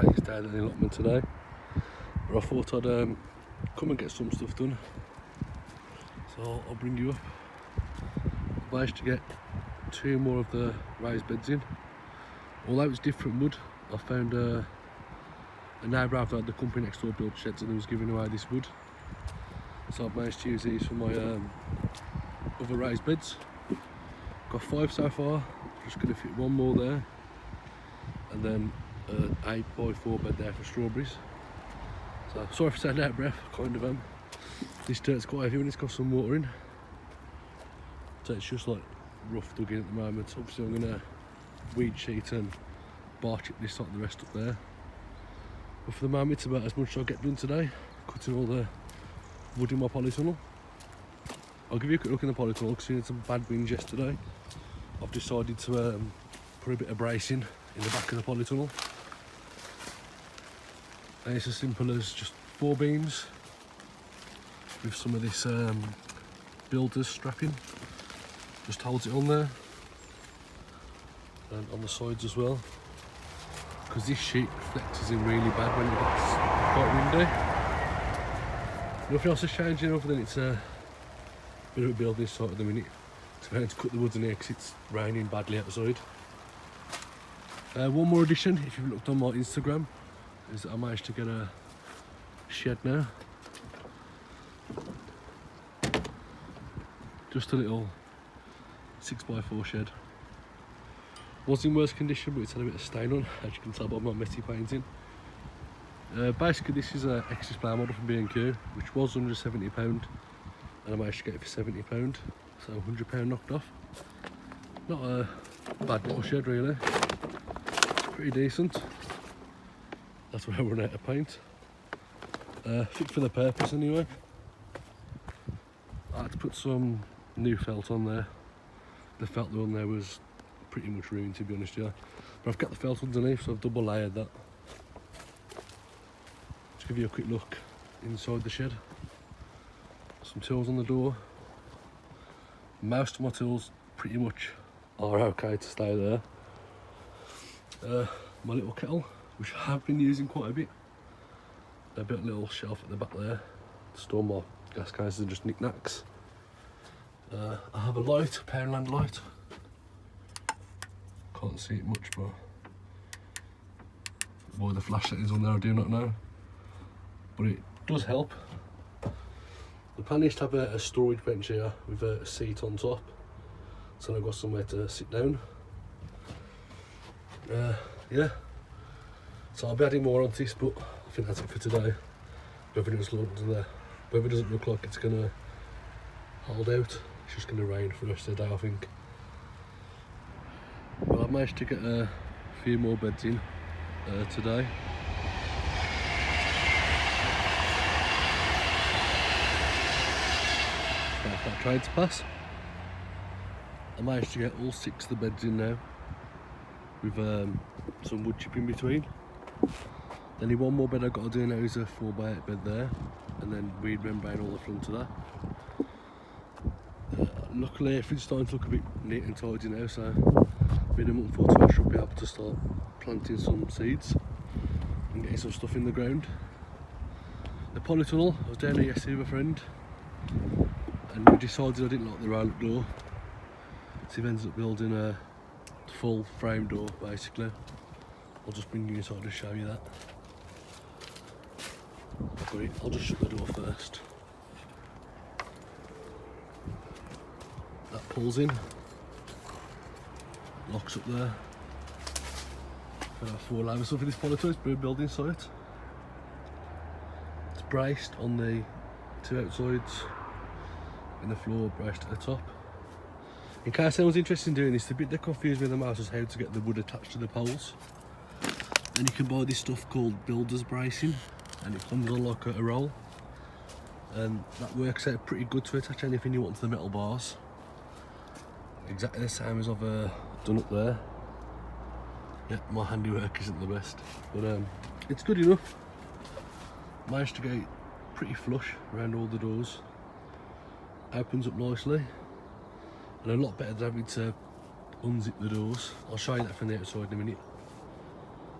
greatest day at the allotment today, but I thought I'd come and get some stuff done, so I'll bring you up. I managed to get 2 more of the raised beds in. Although it's different wood, I found a neighbour after the company next door built sheds and he was giving away this wood, so I've managed to use these for my other raised beds. Got 5 so far, just going to fit 1 more there, and then an 8x4 bed there for strawberries. So sorry for sounding out of breath, kind of am. This dirt's quite heavy when it's got some water in, so it's just like rough dug in at the moment. Obviously I'm going to weed sheet and bar chip this like the rest up there, but for the moment it's about as much as I'll get done today, cutting all the wood in my polytunnel. I'll give you a quick look in the polytunnel because we had some bad winds yesterday. I've decided to put a bit of bracing in the back of the polytunnel. And it's as simple as just 4 beams with some of this builder's strapping. Just holds it on there, and on the sides as well, because this sheet flexes in really bad when it gets quite windy. Nothing else is changing other than it's a bit of a building site at the minute. So I'm going to cut the woods in here because it's raining badly outside. One more addition, if you've looked on my Instagram, is that I managed to get a shed now. Just a little 6x4 shed. Was in worse condition, but it's had a bit of stain on, as you can tell by my messy painting. Basically this is an extra display model from B&Q, which was £170, and I managed to get it for £70, so £100 knocked off. Not a bad little shed really, pretty decent. That's where I run out of paint. Fit for the purpose anyway. I had to put some new felt on there. The felt on there was pretty much ruined, to be honest with you. But I've got the felt underneath, so I've double layered that. Just give you a quick look inside the shed. Some tools on the door. Most of my tools pretty much are okay to stay there. My little kettle, which I have been using quite a bit. I built a little shelf at the back there to store my gas cases and just knickknacks. I have a light, a Poundland light. Can't see it much, but why the flashlight is on there I do not know, but it does help. The plan is to have a storage bench here with a seat on top, so I've got somewhere to sit down. Yeah, so I'll be adding more onto this, but I think that's it for today. Weather doesn't look like it's going to hold out. It's just going to rain for the rest of the day, I think. Well, I've managed to get a few more beds in today. Wait for that train to pass. I managed to get all 6 of the beds in now, with some wood chip in between. Only 1 more bed I've got to do now is a 4x8 bed there, and then weed membrane all the front of that. Luckily everything's starting to look a bit neat and tidy now, so within a month or 2 I should be able to start planting some seeds and getting some stuff in the ground. The polytunnel, I was down there yesterday with a friend, and we decided I didn't like the roll-up door, so he ended up building a full frame door basically. I'll just bring you inside to show you that. But I'll just shut the door first. That pulls in, locks up there. Got our 4 layers of this polytunnel, it's a building site. It's braced on the 2 outsides, and the floor braced at the top. In case anyone's interested in doing this, the bit that confused me the most is how to get the wood attached to the poles. And you can buy this stuff called builder's bracing, and it comes on like a roll, and that works out pretty good to attach anything you want to the metal bars. Exactly the same as I've done up there. Yeah, my handiwork isn't the best, but it's good enough. Managed to get pretty flush around all the doors. Opens up nicely, and a lot better than having to unzip the doors. I'll show you that from the outside in a minute.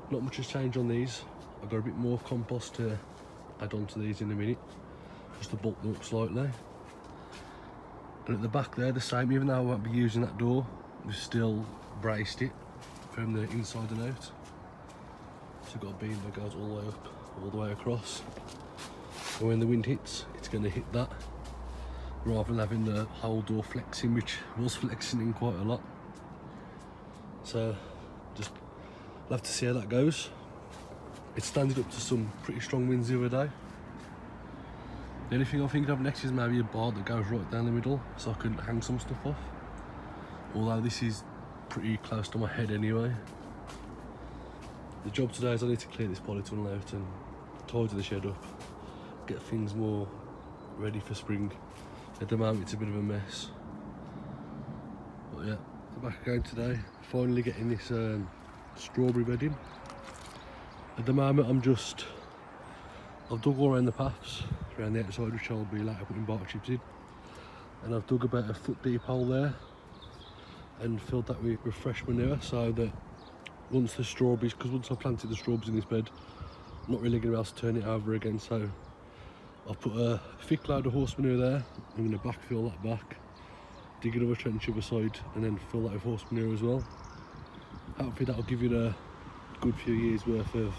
Not much has changed on these. I've got a bit more compost to add on to these in a minute, just to bulk them up slightly. And at the back there, the same, even though I won't be using that door, we've still braced it from the inside and out. So we've got a beam that goes all the way up, all the way across. And when the wind hits, it's going to hit that, rather than having the whole door flexing, which was flexing in quite a lot. So just we'll have to see how that goes. It standed up to some pretty strong winds the other day. The only thing I'm thinking of next is maybe a bar that goes right down the middle, so I can hang some stuff off. Although this is pretty close to my head anyway. The job today is I need to clear this polytunnel out and tidy the shed up, get things more ready for spring. At the moment it's a bit of a mess. But yeah, we're back again today, finally getting this strawberry bedding. At the moment I've dug all around the paths, around the outside, which I'll be later putting bark chips in. And I've dug about a foot deep hole there and filled that with fresh manure, so that once the strawberries, because once I've planted the strawberries in this bed, I'm not really going to be able to turn it over again, so I've put a thick load of horse manure there. I'm going to backfill that back, dig another trench other side, and then fill that with horse manure as well. Hopefully that'll give you a good few years worth of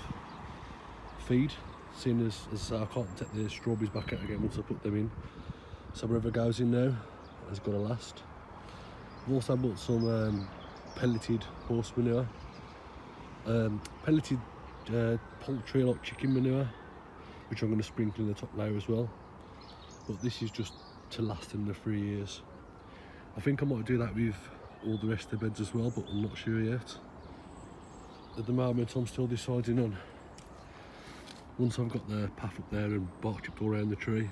feed, seeing as I say, I can't take the strawberries back out again once I put them in. So whatever goes in now has got to last. I've also bought some pelleted horse manure, pelleted poultry like chicken manure, which I'm going to sprinkle in the top layer as well. But this is just to last in the 3 years. I think I might do that with all the rest of the beds as well, but I'm not sure yet. At the moment I'm still deciding on, once I've got the path up there and bark chipped all around the tree,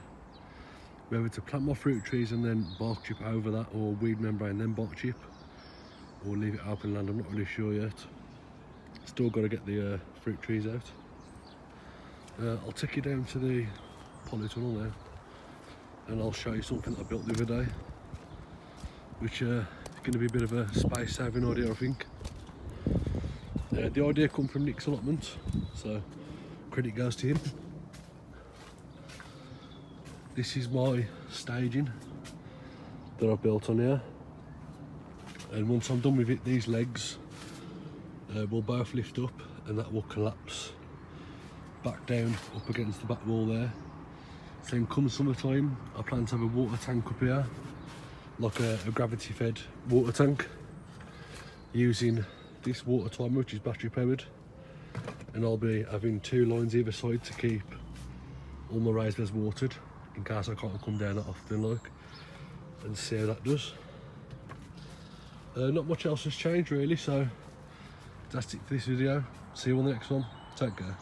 whether to plant my fruit trees and then bark chip over that, or weed membrane then bark chip, or leave it open land. I'm not really sure yet. Still got to get the fruit trees out. I'll take you down to the polytunnel now and I'll show you something that I built the other day, which is going to be a bit of a space saving idea, I think. The idea come from Nick's Allotment, so credit goes to him. This is my staging that I've built on here, and once I'm done with it, these legs will both lift up and that will collapse back down up against the back wall there. So come summertime, I plan to have a water tank up here, like a gravity fed water tank, using this water timer, which is battery powered, and I'll be having 2 lines either side to keep all my raised beds watered, in case I can't come down that often, like, and see how that does. Not much else has changed really, so that's it for this video. See you on the next one. Take care.